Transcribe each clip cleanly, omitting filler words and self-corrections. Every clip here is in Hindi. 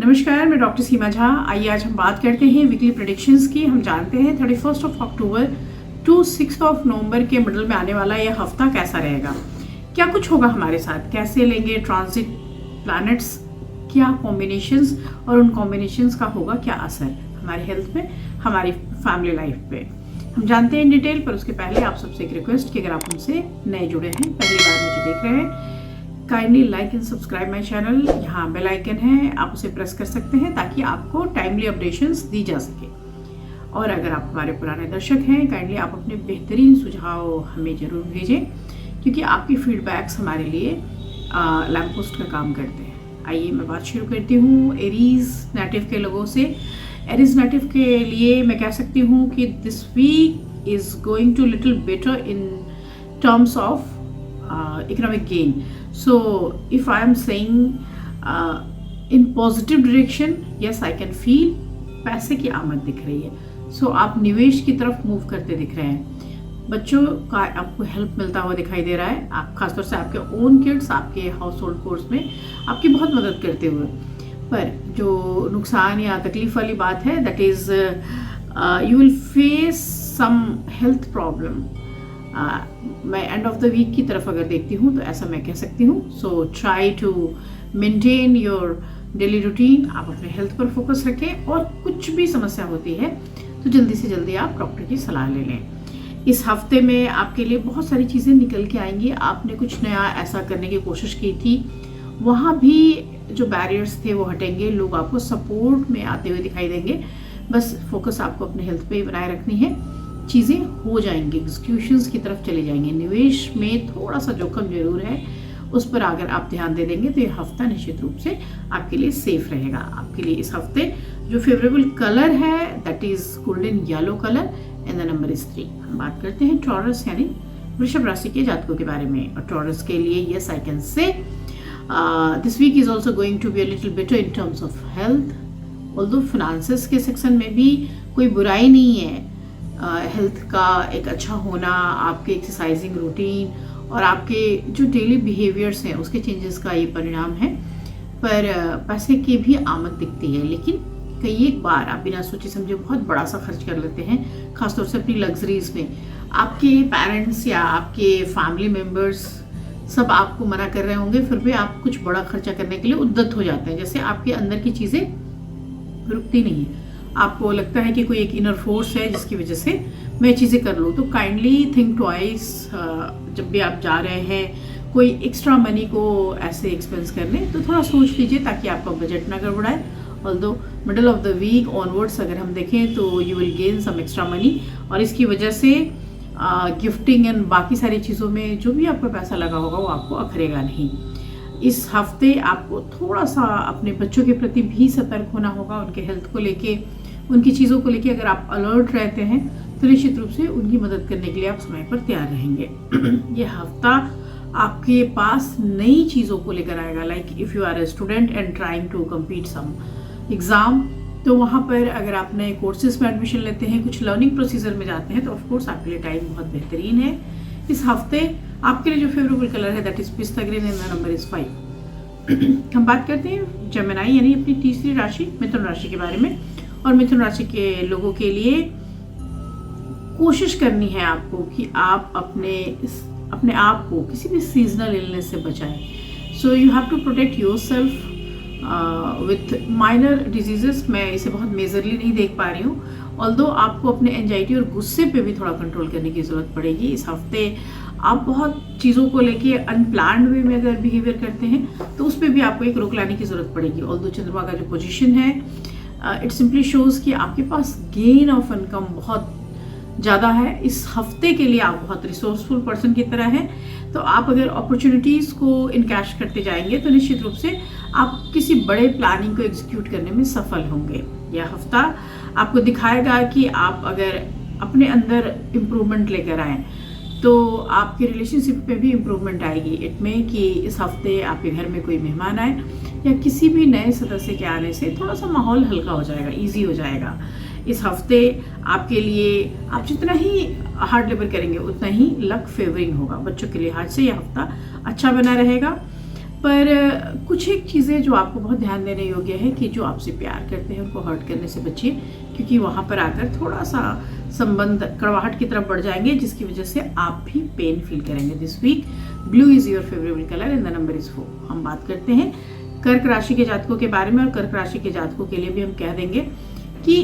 नमस्कार, मैं डॉक्टर सीमा झा। आइए आज हम बात करते हैं वीकली प्रेडिक्शंस की। हम जानते हैं 31 अक्टूबर टू 6 नवंबर के मिडल में आने वाला यह हफ्ता कैसा रहेगा, क्या कुछ होगा हमारे साथ, कैसे लेंगे ट्रांजिट प्लैनेट्स, क्या कॉम्बिनेशंस और उन कॉम्बिनेशंस का होगा क्या असर हमारी हेल्थ में, हमारी फैमिली लाइफ पे, हम जानते हैं इन डिटेल। पर उसके पहले आप सबसे एक रिक्वेस्ट कि अगर आप हमसे नए जुड़े हैं, पहली बार मुझे देख रहे हैं, kindly like and subscribe my channel. यहाँ बेल आइकन है, आप उसे प्रेस कर सकते हैं ताकि आपको टाइमली अपडेशंस दी जा सके। और अगर आप हमारे पुराने दर्शक हैं, काइंडली आप अपने बेहतरीन सुझाव हमें ज़रूर भेजें, क्योंकि आपकी फीडबैक्स हमारे लिए लैम्प पोस्ट का काम करते हैं। आइए मैं बात शुरू करती हूँ एरीज नेटिव के लोगों से। एरीज नेटिव के लिए मैं कह सकती हूँ कि this week is going to little better in terms of economic gain. So if I am saying in positive direction, yes I can feel पैसे की आमद दिख रही है। So आप निवेश की तरफ मूव करते दिख रहे हैं। बच्चों का आपको हेल्प मिलता हुआ दिखाई दे रहा है, आप खासतौर से आपके ओन किड्स आपके हाउस होल्ड कोर्स में आपकी बहुत मदद करते हुए। पर जो नुकसान या तकलीफ वाली बात है, that is you will face some health problem. मैं एंड ऑफ द वीक की तरफ अगर देखती हूँ तो ऐसा मैं कह सकती हूँ। So try to maintain your daily routine, आप अपने हेल्थ पर फोकस रखें, और कुछ भी समस्या होती है तो जल्दी से जल्दी आप डॉक्टर की सलाह ले लें। इस हफ्ते में आपके लिए बहुत सारी चीज़ें निकल के आएंगी। आपने कुछ नया ऐसा करने की कोशिश की थी, वहाँ भी जो बैरियर्स थे वो हटेंगे, लोग आपको सपोर्ट में आते हुए दिखाई देंगे। बस फोकस आपको अपने हेल्थ पे ही बनाए रखनी है, चीज़ें हो जाएंगी, एग्जीक्यूशंस की तरफ चले जाएंगे। निवेश में थोड़ा सा जोखिम जरूर है, उस पर अगर आप ध्यान दे देंगे तो ये हफ्ता निश्चित रूप से आपके लिए सेफ रहेगा। आपके लिए इस हफ्ते जो फेवरेबल कलर है that is golden yellow colour and the number is 3। हम बात करते हैं टॉरस यानी वृषभ राशि के जातकों के बारे में। और टॉरस के लिए yes I can say this week is also going to be a little better in terms of health. Although finances के सेक्शन में भी कोई बुराई नहीं है। हेल्थ का एक अच्छा होना, आपके एक्सरसाइजिंग रूटीन और आपके जो डेली बिहेवियर्स हैं उसके चेंजेस का ये परिणाम है। पर पैसे की भी आमद दिखती है, लेकिन कई एक बार आप बिना सोचे समझे बहुत बड़ा सा खर्च कर लेते हैं, खासतौर से अपनी लग्जरीज में। आपके पेरेंट्स या आपके फैमिली मेम्बर्स सब आपको मना कर रहे होंगे, फिर भी आप कुछ बड़ा खर्चा करने के लिए उद्यत हो जाते हैं। जैसे आपके अंदर की चीज़ें रुकती नहीं है, आपको लगता है कि कोई एक इनर फोर्स है जिसकी वजह से मैं चीज़ें कर लूँ। तो काइंडली थिंक ट्वाइस, जब भी आप जा रहे हैं कोई एक्स्ट्रा मनी को ऐसे एक्सपेंस करने, तो थोड़ा सोच लीजिए ताकि आपका बजट ना गड़बड़ाए। Although middle of the week onwards अगर हम देखें तो you will gain some extra money, और इसकी वजह से गिफ्टिंग एंड बाकी सारी चीज़ों में जो भी आपका पैसा लगा होगा वो आपको अखरेगा नहीं। इस हफ्ते आपको थोड़ा सा अपने बच्चों के प्रति भी सतर्क होना होगा, उनके हेल्थ को लेके, उनकी चीज़ों को लेके अगर आप अलर्ट रहते हैं तो निश्चित रूप से उनकी मदद करने के लिए आप समय पर तैयार रहेंगे। ये हफ्ता आपके पास नई चीज़ों को लेकर आएगा। Like if you are a student and trying to compete some exam, तो वहाँ पर अगर आप नए कोर्सेज में एडमिशन लेते हैं, कुछ लर्निंग प्रोसीजर में जाते हैं, तो ऑफकोर्स आपके लिए टाइम बहुत बेहतरीन है। इस हफ्ते आपके लिए जो फेवरेबल कलर है दैट इज़ पिस्ता green and the number is 5। हम बात करते हैं जेमिनी यानी अपनी तीसरी राशि मिथुन राशि के बारे में। और मिथुन राशि के लोगों के लिए कोशिश करनी है आपको कि आप अपने आप को किसी भी सीजनल इलनेस से बचाएं। So you have to protect yourself with minor diseases. मैं इसे बहुत मेजरली नहीं देख पा रही हूँ, ऑल्दो आपको अपने एंजाइटी और गुस्से पे भी थोड़ा कंट्रोल करने की ज़रूरत पड़ेगी। इस हफ्ते आप बहुत चीज़ों को लेके अनप्लान्ड वे में अगर बिहेवियर करते हैं तो उस पर भी आपको एक रोक लाने की ज़रूरत पड़ेगी। ऑल्दो चंद्रमा का जो पोजीशन है इट सिंपली शोज़ कि आपके पास गेन ऑफ इनकम बहुत ज़्यादा है। इस हफ्ते के लिए आप बहुत रिसोर्सफुल पर्सन की तरह हैं, तो आप अगर अपॉर्चुनिटीज़ को इनकैश करते जाएंगे तो निश्चित रूप से आप किसी बड़े प्लानिंग को एग्जीक्यूट करने में सफल होंगे। यह हफ्ता आपको दिखाएगा कि आप अगर अपने अंदर इम्प्रूवमेंट लेकर आएँ तो आपके रिलेशनशिप में भी इम्प्रूवमेंट आएगी। इट में कि इस हफ्ते आपके घर में कोई मेहमान आए या किसी भी नए सदस्य के आने से थोड़ा सा माहौल हल्का हो जाएगा, ईजी हो जाएगा। इस हफ्ते आपके लिए आप जितना ही हार्ड लेबर करेंगे उतना ही लक फेवरिंग होगा। बच्चों के लिहाज से यह हफ्ता अच्छा बना रहेगा। पर कुछ एक चीज़ें जो आपको बहुत ध्यान देने योग्य है कि जो आपसे प्यार करते हैं उनको हर्ट करने से बचिए, क्योंकि वहाँ पर आकर थोड़ा सा संबंध कड़वाहट की तरफ बढ़ जाएंगे, जिसकी वजह से आप भी पेन फील करेंगे। This week blue is your favourable colour and the number is 4। हम बात करते हैं कर्क राशि के जातकों के बारे में, और कर्क राशि के जातकों के लिए भी हम कह देंगे कि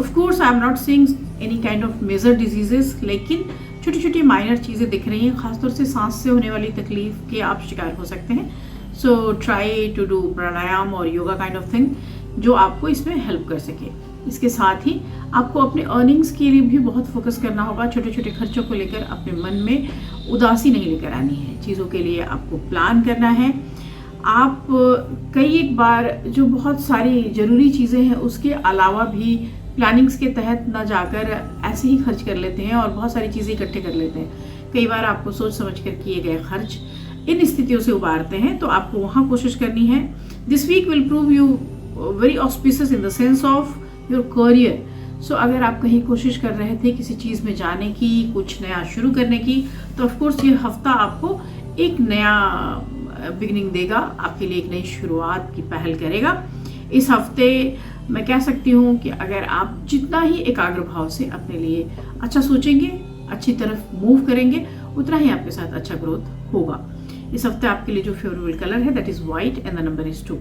of course I am not seeing any kind of major diseases, लेकिन छोटी छोटी माइनर चीज़ें दिख रही हैं, खासतौर से सांस से होने वाली तकलीफ के आप शिकार हो सकते हैं। सो ट्राई टू डू प्राणायाम और योगा काइंड ऑफ थिंग जो आपको इसमें हेल्प कर सके। इसके साथ ही आपको अपने अर्निंग्स के लिए भी बहुत फोकस करना होगा। छोटे छोटे खर्चों को लेकर अपने मन में उदासी नहीं लेकर आनी है, चीज़ों के लिए आपको प्लान करना है। आप कई एक बार जो बहुत सारी ज़रूरी चीज़ें हैं उसके अलावा भी प्लानिंग्स के तहत ना जाकर ऐसे ही खर्च कर लेते हैं और बहुत सारी चीज़ें इकट्ठे कर लेते हैं। कई बार आपको सोच समझ कर किए गए खर्च इन स्थितियों से उबारते हैं, तो आपको वहाँ कोशिश करनी है। This week will prove you very auspicious in the sense of your career. So अगर आप कहीं कोशिश कर रहे थे किसी चीज़ में जाने की, कुछ नया शुरू करने की, तो ऑफकोर्स ये हफ्ता आपको एक नया बिगिनिंग देगा, आपके लिए एक नई शुरुआत की पहल करेगा। इस हफ्ते मैं कह सकती हूँ कि अगर आप जितना ही एकाग्र भाव से अपने लिए अच्छा सोचेंगे, अच्छी तरफ मूव करेंगे, उतना ही आपके साथ अच्छा ग्रोथ होगा। इस हफ्ते आपके लिए जो फेवरेबल कलर है that is white and the number is 2।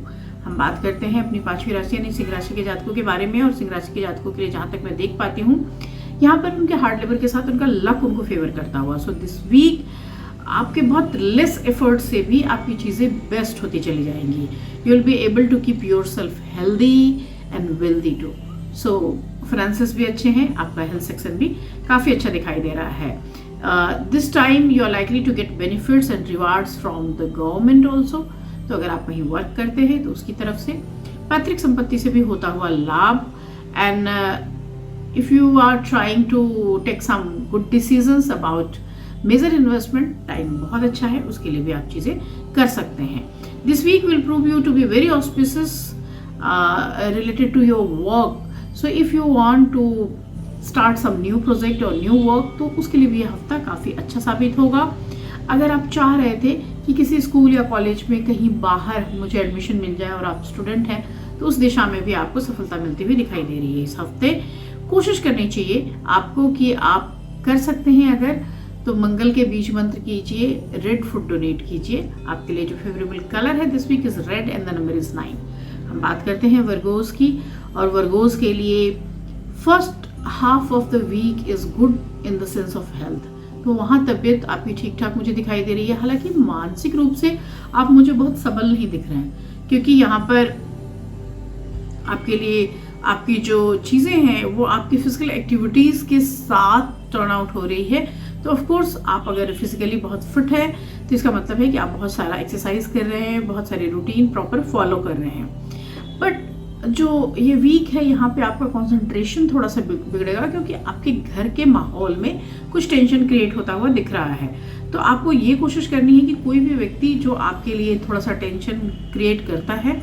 हम बात करते हैं अपनी 5वीं राशि यानी सिंह राशि के जातकों के बारे में, और सिंह राशि के जातकों के लिए जहाँ तक मैं देख पाती हूँ यहाँ पर उनके हार्ड लेबर के साथ उनका लक उनको फेवर करता हुआ। सो दिस वीक आपके बहुत लेस एफर्ट से भी आपकी चीज़ें बेस्ट होती चली जाएंगी। You will be able to keep yourself healthy and wealthy too. So finances भी अच्छे हैं, आपका हेल्थ सेक्शन भी काफ़ी अच्छा दिखाई दे रहा है। This time you are likely to get benefits and rewards from the government also. तो अगर आप कहीं वर्क करते हैं तो उसकी तरफ से पैतृक संपत्ति से भी होता हुआ लाभ। And if you are trying to take some good decisions about major investment, time बहुत अच्छा है, उसके लिए भी आप चीज़ें कर सकते हैं। This week will prove you to be very auspicious related to your work. So if you want to start some new project or new work, तो उसके लिए भी यह हफ्ता काफ़ी अच्छा साबित होगा। अगर आप चाह रहे थे कि किसी स्कूल या कॉलेज में कहीं बाहर मुझे एडमिशन मिल जाए और आप स्टूडेंट हैं, तो उस दिशा में भी आपको सफलता मिलती हुई दिखाई दे रही है। इस हफ्ते कोशिश करनी चाहिए आपको कि आप कर सकते हैं अगर, तो मंगल के बीज मंत्र कीजिए, रेड फूड डोनेट कीजिए। आपके लिए जो फेवरेबल कलर है this week is red and the number is 9। हम बात करते हैं वर्गोस की, और वर्गोस के लिए first half of the week is good in the sense of health. तो वहाँ तबीयत आपकी ठीक ठाक मुझे दिखाई दे रही है। हालांकि मानसिक रूप से आप मुझे बहुत सबल नहीं दिख रहे हैं, क्योंकि यहाँ पर आपके लिए आपकी जो चीज़ें हैं वो आपकी फिजिकल एक्टिविटीज़ के साथ टर्न आउट हो रही है। तो ऑफ कोर्स आप अगर फिजिकली बहुत फिट है तो इसका मतलब है कि आप बहुत सारा एक्सरसाइज कर रहे हैं, बहुत सारी रूटीन प्रॉपर फॉलो कर रहे हैं। बट जो ये वीक है यहाँ पे आपका कंसंट्रेशन थोड़ा सा बिगड़ेगा, क्योंकि आपके घर के माहौल में कुछ टेंशन क्रिएट होता हुआ दिख रहा है। तो आपको ये कोशिश करनी है कि कोई भी व्यक्ति जो आपके लिए थोड़ा सा टेंशन क्रिएट करता है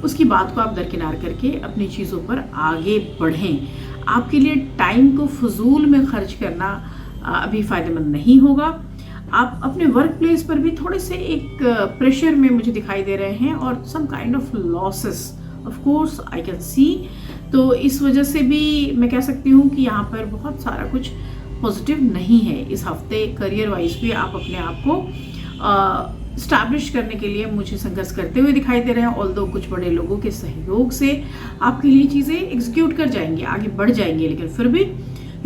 उसकी बात को आप दरकिनार करके अपनी चीज़ों पर आगे बढ़ें। आपके लिए टाइम को फजूल में खर्च करना अभी फ़ायदेमंद नहीं होगा। आप अपने वर्क प्लेस पर भी थोड़े से एक प्रेशर में मुझे दिखाई दे रहे हैं, और some kind of losses of course I can see. तो इस वजह से भी मैं कह सकती हूँ कि यहाँ पर बहुत सारा कुछ पॉजिटिव नहीं है। इस हफ्ते करियर वाइज भी आप अपने आप को स्टैब्लिश करने के लिए मुझे संघर्ष करते हुए दिखाई दे रहे हैं। ऑल्दो कुछ बड़े लोगों के सहयोग से आपके लिए चीज़ें एग्जीक्यूट कर जाएंगी, आगे बढ़ जाएंगी, लेकिन फिर भी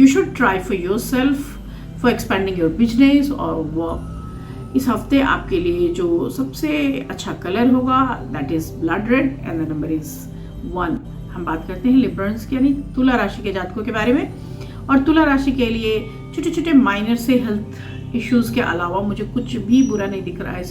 you should try for your self for expanding your business और वर्क। इस हफ्ते आपके लिए जो सबसे अच्छा कलर होगा that is blood red and the number is 1। हम बात करते हैं लिब्रंस की यानी तुला राशि के जातकों के बारे में, और तुला राशि के लिए छोटे छोटे माइनर से हेल्थ इश्यूज के अलावा मुझे कुछ भी बुरा नहीं दिख रहा है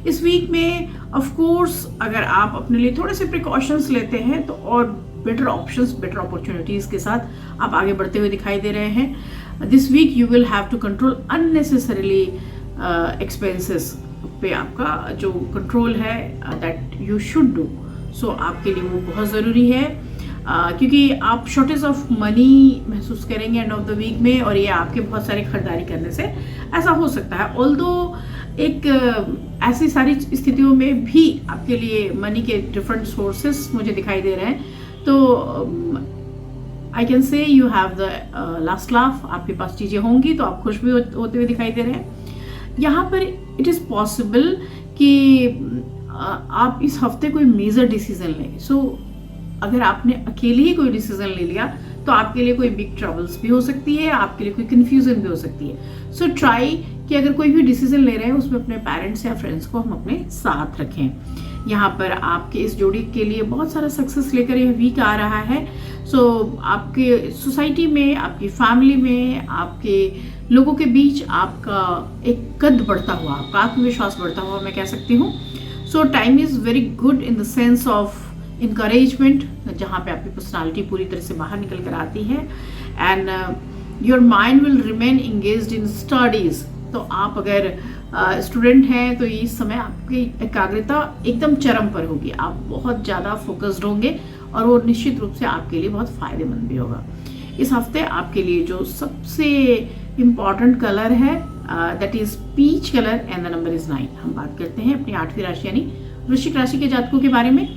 इस वीक में ऑफ कोर्स अगर आप अपने लिए थोड़े से प्रिकॉशंस लेते हैं तो और बेटर ऑप्शंस, बेटर अपॉर्चुनिटीज़ के साथ आप आगे बढ़ते हुए दिखाई दे रहे हैं। This week you will have to control unnecessarily expenses पे आपका जो कंट्रोल है that you should do. So आपके लिए वो बहुत ज़रूरी है। क्योंकि आप शॉर्टेज ऑफ मनी महसूस करेंगे एंड ऑफ द वीक में, और ये आपके बहुत सारे खरीदारी करने से ऐसा हो सकता है। ऑल्दो एक ऐसी सारी स्थितियों में भी आपके लिए मनी के डिफरेंट सोर्सेस मुझे दिखाई दे रहे हैं, तो आई कैन से you have the last laugh, आपके पास चीज़ें होंगी तो आप खुश भी होते हुए दिखाई दे रहे हैं। यहाँ पर इट इज़ पॉसिबल कि आप इस हफ्ते कोई मेजर डिसीजन लें। सो अगर आपने अकेले ही कोई डिसीजन ले लिया तो आपके लिए कोई बिग ट्रबल्स भी हो सकती है, आपके लिए कोई कंफ्यूजन भी हो सकती है। सो ट्राई कि अगर कोई भी डिसीजन ले रहे हैं उसमें अपने पेरेंट्स या फ्रेंड्स को हम अपने साथ रखें। यहाँ पर आपके इस जोड़ी के लिए बहुत सारा सक्सेस लेकर यह वीक आ रहा है। सो आपके सोसाइटी में, आपकी फैमिली में, आपके लोगों के बीच आपका एक कद बढ़ता हुआ, आपका आत्मविश्वास बढ़ता हुआ मैं कह सकती हूँ। सो time is very good in the sense of encouragement, जहाँ पे आपकी पर्सनालिटी पूरी तरह से बाहर निकल कर आती है। And your mind will remain engaged in studies. तो आप अगर स्टूडेंट हैं तो इस समय आपकी एकाग्रता एकदम चरम पर होगी, आप बहुत ज़्यादा फोकस्ड होंगे और वो निश्चित रूप से आपके लिए बहुत फ़ायदेमंद भी होगा। इस हफ्ते आपके लिए जो सबसे इम्पॉर्टेंट कलर है that is peach colour and the number is 9। हम बात करते हैं अपनी 8वीं राशि यानी वृश्चिक राशि के जातकों के बारे में।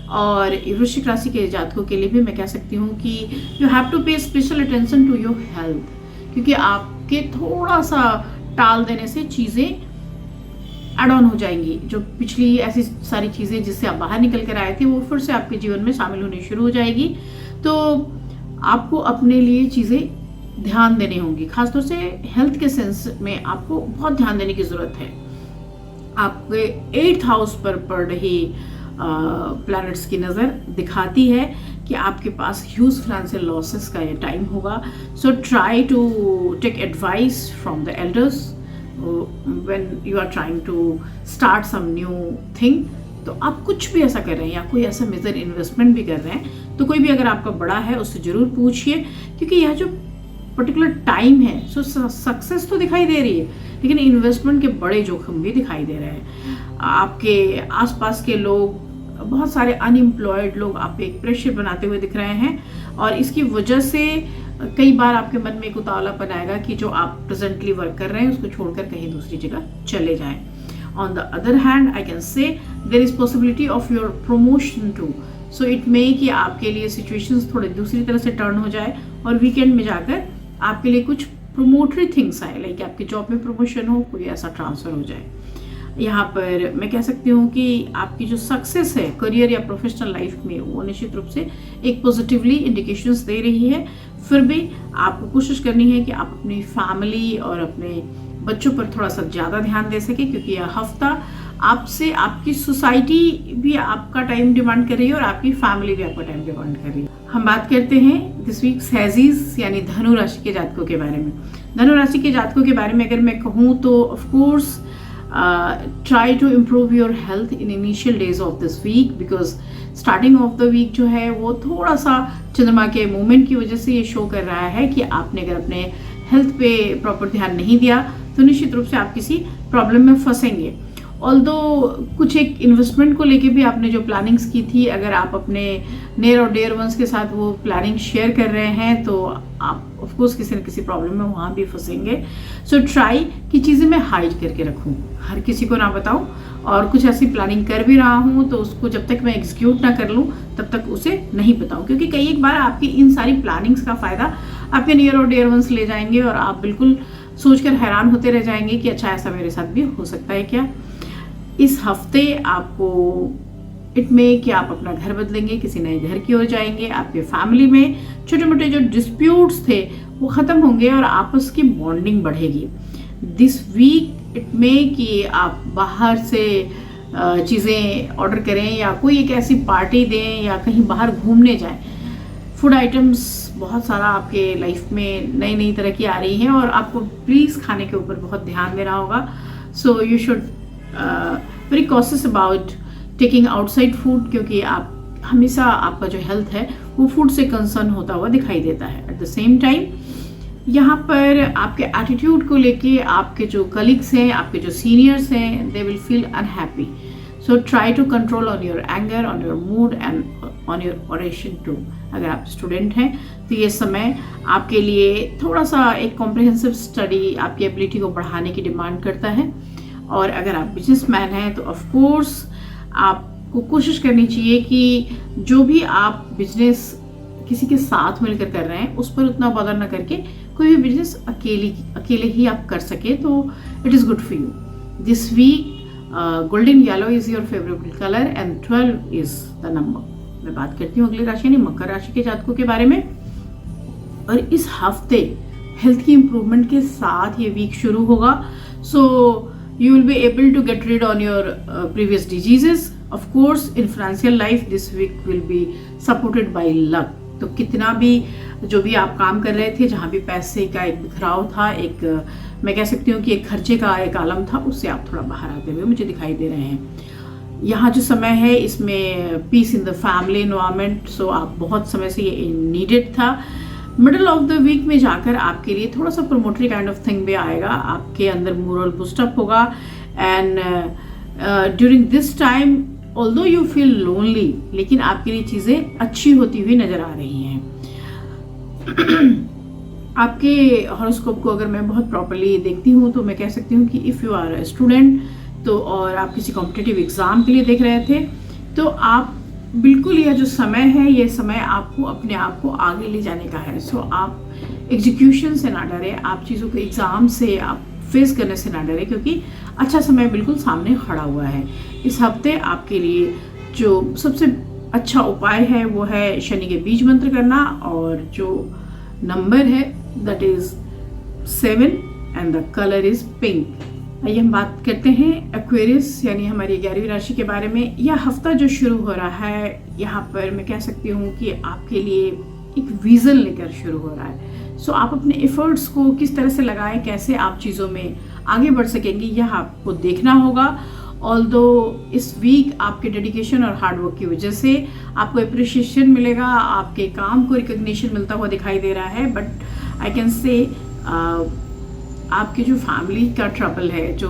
और वृश्चिक राशि के जातकों के लिए भी मैं कह सकती हूँ कि you have to pay special attention to your health, क्योंकि आपके थोड़ा सा टाल देने से चीज़ें एड ऑन हो जाएंगी। जो पिछली ऐसी सारी चीज़ें जिससे आप बाहर निकल कर आए थे वो फिर से आपके जीवन में शामिल होनी शुरू हो जाएगी। तो आपको अपने लिए चीज़ें ध्यान देनी होंगी, खासतौर से हेल्थ के सेंस में आपको बहुत ध्यान देने की ज़रूरत है। आपके 8th हाउस पर पड़ रही प्लैनेट्स की नज़र दिखाती है कि आपके पास ह्यूज फाइनेंशियल लॉसेस का ये टाइम होगा। So try to take advice from the elders when you are trying to start some new thing. तो आप कुछ भी ऐसा कर रहे हैं या कोई ऐसा मेजर इन्वेस्टमेंट भी कर रहे हैं तो कोई भी अगर आपका बड़ा है उससे ज़रूर पूछिए, क्योंकि यह जो पर्टिकुलर टाइम है सो सक्सेस तो दिखाई दे रही है लेकिन इन्वेस्टमेंट के बड़े जोखिम भी दिखाई दे रहे हैं। आपके आसपास के लोग, बहुत सारे अनएम्प्लॉयड लोग आप पे एक प्रेशर बनाते हुए दिख रहे हैं और इसकी वजह से कई बार आपके मन में एक उतावलापन आएगा कि जो आप प्रेजेंटली वर्क कर रहे हैं उसको छोड़कर कहीं दूसरी जगह चले जाएं। On the other hand I can say there is possibility of your promotion too. So it may कि आपके लिए सिचुएशंस थोड़े दूसरी तरह से टर्न हो जाए और वीकेंड में जाकर आपके लिए कुछ प्रोमोटरी थिंग्स आए, लाइक आपकी जॉब में प्रमोशन हो, कोई ऐसा ट्रांसफ़र हो जाए। यहाँ पर मैं कह सकती हूँ कि आपकी जो सक्सेस है करियर या प्रोफेशनल लाइफ में वो निश्चित रूप से एक पॉजिटिवली इंडिकेशंस दे रही है। फिर भी आपको कोशिश करनी है कि आप अपनी फैमिली और अपने बच्चों पर थोड़ा सा ज़्यादा ध्यान दे सके, क्योंकि यह हफ्ता आपसे आपकी सोसाइटी भी आपका टाइम डिमांड कर रही है और आपकी फैमिली भी आपका टाइम डिमांड कर रही है। हम बात करते हैं दिस वीक सैजीज यानी धनु राशि के जातकों के बारे में। धनु राशि के जातकों के बारे में अगर मैं कहूँ तो of course try to improve your health in initial days of this week, because starting of the week जो है वो थोड़ा सा चंद्रमा के मूवमेंट की वजह से ये शो कर रहा है कि आपने अगर अपने हेल्थ पे प्रॉपर ध्यान नहीं दिया तो निश्चित रूप से आप किसी प्रॉब्लम में फंसेंगे। ऑल्दो कुछ एक इन्वेस्टमेंट को लेके भी आपने जो प्लानिंग्स की थी, अगर आप अपने नियर और डियर वंस के साथ वो प्लानिंग शेयर कर रहे हैं तो आप ऑफकोर्स किसी न किसी प्रॉब्लम में वहाँ भी फंसेंगे। सो ट्राई कि चीज़ें मैं हाइड करके रखूँ, हर किसी को ना बताऊँ, और कुछ ऐसी प्लानिंग कर भी रहा हूँ तो उसको जब तक मैं एग्जीक्यूट ना कर लूँ तब तक उसे नहीं बताऊँ, क्योंकि कई एक बार आपकी इन सारी प्लानिंग्स का फ़ायदा आपके नियर और डियर वंस ले जाएंगे और आप बिल्कुल सोचकर हैरान होते रह जाएंगे कि अच्छा ऐसा मेरे साथ भी हो सकता है क्या। इस हफ्ते आपको इट में कि आप अपना घर बदलेंगे, किसी नए घर की ओर जाएंगे, आपके फैमिली में छोटे मोटे जो डिस्प्यूट्स थे वो ख़त्म होंगे और आपस की बॉन्डिंग बढ़ेगी। दिस वीक इट में कि आप बाहर से चीज़ें ऑर्डर करें या कोई एक ऐसी पार्टी दें या कहीं बाहर घूमने जाएं। फूड आइटम्स बहुत सारा आपके लाइफ में नई नई तरह की आ रही हैं और आपको प्लीज़ खाने के ऊपर बहुत ध्यान देना होगा। So you should very cautious about taking outside food, क्योंकि आप हमेशा आपका जो हेल्थ है वो फूड से कंसर्न होता हुआ दिखाई देता है। एट द सेम टाइम यहाँ पर आपके एटीट्यूड को लेके आपके जो कलीग्स हैं, आपके जो सीनियर्स हैं, they will feel unhappy. So try to control on your anger, on your mood and on your oration too. अगर आप स्टूडेंट हैं तो ये समय आपके लिए थोड़ा सा एक कॉम्प्रिहेंसिव स्टडी आपकी एबिलिटी को बढ़ाने की डिमांड करता है। और अगर आप बिजनेसमैन हैं तो ऑफ कोर्स आपको कोशिश करनी चाहिए कि जो भी आप बिजनेस किसी के साथ मिलकर कर रहे हैं उस पर उतना बदर ना करके कोई भी बिजनेस अकेले ही आप कर सके तो it is good for you. This week golden yellow is your favourable colour and 12 is the number. मैं बात करती हूँ अगली राशि यानी मकर राशि के जातकों के बारे में। और इस हफ्ते हेल्थ की इंप्रूवमेंट के साथ ये वीक शुरू होगा। So you will be able to get rid on your previous diseases. Of course in financial life this week will be supported by luck. तो कितना भी जो भी आप काम कर रहे थे, जहाँ भी पैसे का एक बिखराव था, एक मैं कह सकती हूँ कि एक खर्चे का एक आलम था, उससे आप थोड़ा बाहर आते हुए मुझे दिखाई दे रहे हैं। यहाँ जो समय है इसमें peace in the family environment, so आप बहुत समय से ये नीडेड था। मिडल ऑफ द वीक में जाकर आपके लिए थोड़ा सा प्रमोटरी काइंड ऑफ थिंग भी आएगा, आपके अंदर मोरल बूस्टअप होगा। And during this time although you feel lonely, लेकिन आपके लिए चीज़ें अच्छी होती हुई नजर आ रही हैं। आपके हॉरोस्कोप को अगर मैं बहुत प्रॉपर्ली देखती हूँ तो मैं कह सकती हूँ कि if you are a student तो और आप किसी कॉम्पिटिटिव एग्ज़ाम के लिए देख रहे थे तो आप बिल्कुल यह जो समय है ये समय आपको अपने आप को आगे ले जाने का है। सो आप एग्जीक्यूशन से ना डरे, आप चीज़ों को एग्ज़ाम से आप फेस करने से ना डरे, क्योंकि अच्छा समय बिल्कुल सामने खड़ा हुआ है। इस हफ्ते आपके लिए जो सबसे अच्छा उपाय है वो है शनि के बीज मंत्र करना, और जो नंबर है that is 7 and the colour is pink. आइए हम बात करते हैं एक्वेरियस यानी हमारी 11वीं राशि के बारे में। यह हफ्ता जो शुरू हो रहा है यहाँ पर मैं कह सकती हूँ कि आपके लिए एक विजन लेकर शुरू हो रहा है। सो आप अपने एफर्ट्स को किस तरह से लगाएं, कैसे आप चीज़ों में आगे बढ़ सकेंगे, यह आपको देखना होगा। ऑल्दो इस वीक आपके डेडिकेशन और हार्डवर्क की वजह से आपको अप्रिशिएशन मिलेगा, आपके काम को रिकग्निशन मिलता हुआ दिखाई दे रहा है। बट आई कैन से आपके जो फैमिली का ट्रबल है, जो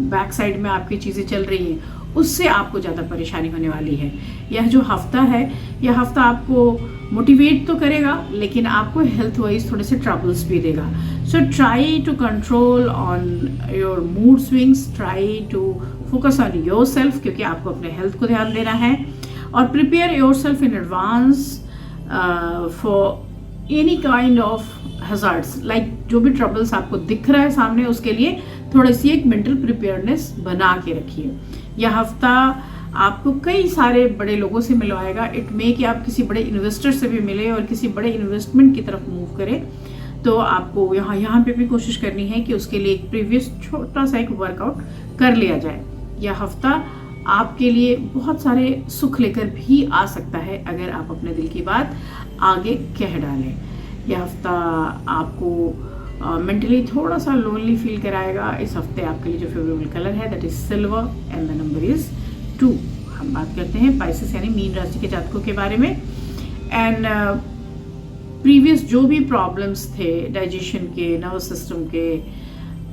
बैक साइड में आपकी चीज़ें चल रही हैं, उससे आपको ज़्यादा परेशानी होने वाली है। यह जो हफ्ता है, यह हफ्ता आपको मोटिवेट तो करेगा लेकिन आपको हेल्थ वाइज थोड़े से ट्रबल्स भी देगा। So try to control on your mood swings, try to focus on yourself, क्योंकि आपको अपने हेल्थ को ध्यान देना है। और prepare yourself in advance for any kind of hazards, like जो भी ट्रबल्स आपको दिख रहा है सामने, उसके लिए थोड़ी सी एक मेंटल प्रिपेयरनेस बना के रखिए। यह हफ्ता आपको कई सारे बड़े लोगों से मिलवाएगा। इट मे कि आप किसी बड़े इन्वेस्टर से भी मिले और किसी बड़े इन्वेस्टमेंट की तरफ मूव करें, तो आपको यहाँ पे भी कोशिश करनी है कि उसके लिए एक प्रीवियस छोटा सा एक वर्कआउट कर लिया जाए। यह हफ्ता आपके लिए बहुत सारे सुख लेकर भी आ सकता है अगर आप अपने दिल की बात आगे कह डालें। यह हफ्ता आपको मेंटली थोड़ा सा लोनली फील कराएगा। इस हफ्ते आपके लिए जो फेवरेबल कलर है that is silver and the number is 2। हम बात करते हैं पाइसेस यानी मीन राशि के जातकों के बारे में। एंड प्रीवियस जो भी प्रॉब्लम्स थे डाइजेशन के, नर्वस सिस्टम के,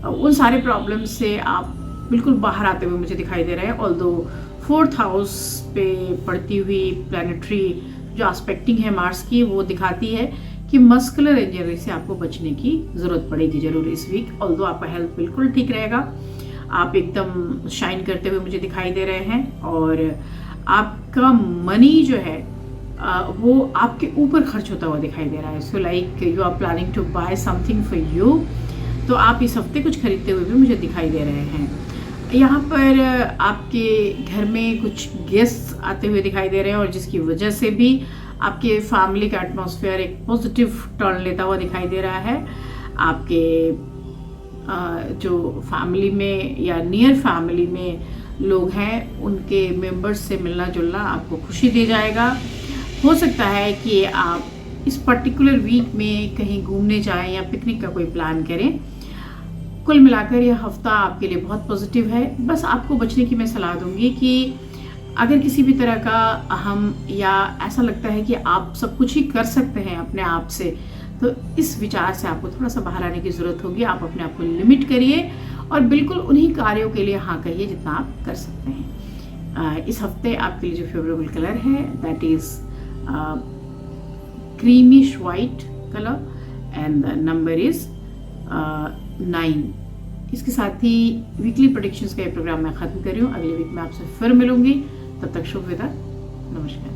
उन सारे प्रॉब्लम्स से आप बिल्कुल बाहर आते हुए मुझे दिखाई दे रहे हैं। ऑल्दो 4th हाउस पे पड़ती हुई प्लानिटरी जो एस्पेक्टिंग है मार्स की, वो दिखाती है कि मस्कुलर इंजरी से आपको बचने की ज़रूरत पड़ेगी ज़रूर इस वीक। ऑल्दो आपका हेल्थ बिल्कुल ठीक रहेगा, आप एकदम शाइन करते हुए मुझे दिखाई दे रहे हैं। और आपका मनी जो है वो आपके ऊपर खर्च होता हुआ दिखाई दे रहा है। So like you are planning to buy something for you, तो आप इस हफ्ते कुछ खरीदते हुए भी मुझे दिखाई दे रहे हैं। यहाँ पर आपके घर में कुछ गेस्ट आते हुए दिखाई दे रहे हैं और जिसकी वजह से भी आपके फैमिली का एटमॉस्फेयर एक पॉजिटिव टर्न लेता हुआ दिखाई दे रहा है। आपके जो फैमिली में या नियर फैमिली में लोग हैं उनके मेंबर्स से मिलना जुलना आपको खुशी दे जाएगा। हो सकता है कि आप इस पर्टिकुलर वीक में कहीं घूमने जाएं या पिकनिक का कोई प्लान करें। कुल मिलाकर यह हफ्ता आपके लिए बहुत पॉजिटिव है। बस आपको बचने की मैं सलाह दूंगी कि अगर किसी भी तरह का अहम या ऐसा लगता है कि आप सब कुछ ही कर सकते हैं अपने आप से, तो इस विचार से आपको थोड़ा सा बाहर आने की ज़रूरत होगी। आप अपने आप को लिमिट करिए और बिल्कुल उन्हीं कार्यों के लिए हाँ कहिए जितना आप कर सकते हैं। इस हफ्ते आपके लिए जो फेवरेबल कलर है that is creamish white colour and the number is 9। इसके साथ ही वीकली प्रेडिक्शंस का ये प्रोग्राम मैं ख़त्म कर रही हूँ। अगले वीक में आपसे फिर मिलूंगी, तब तक शुभ विदा, नमस्कार।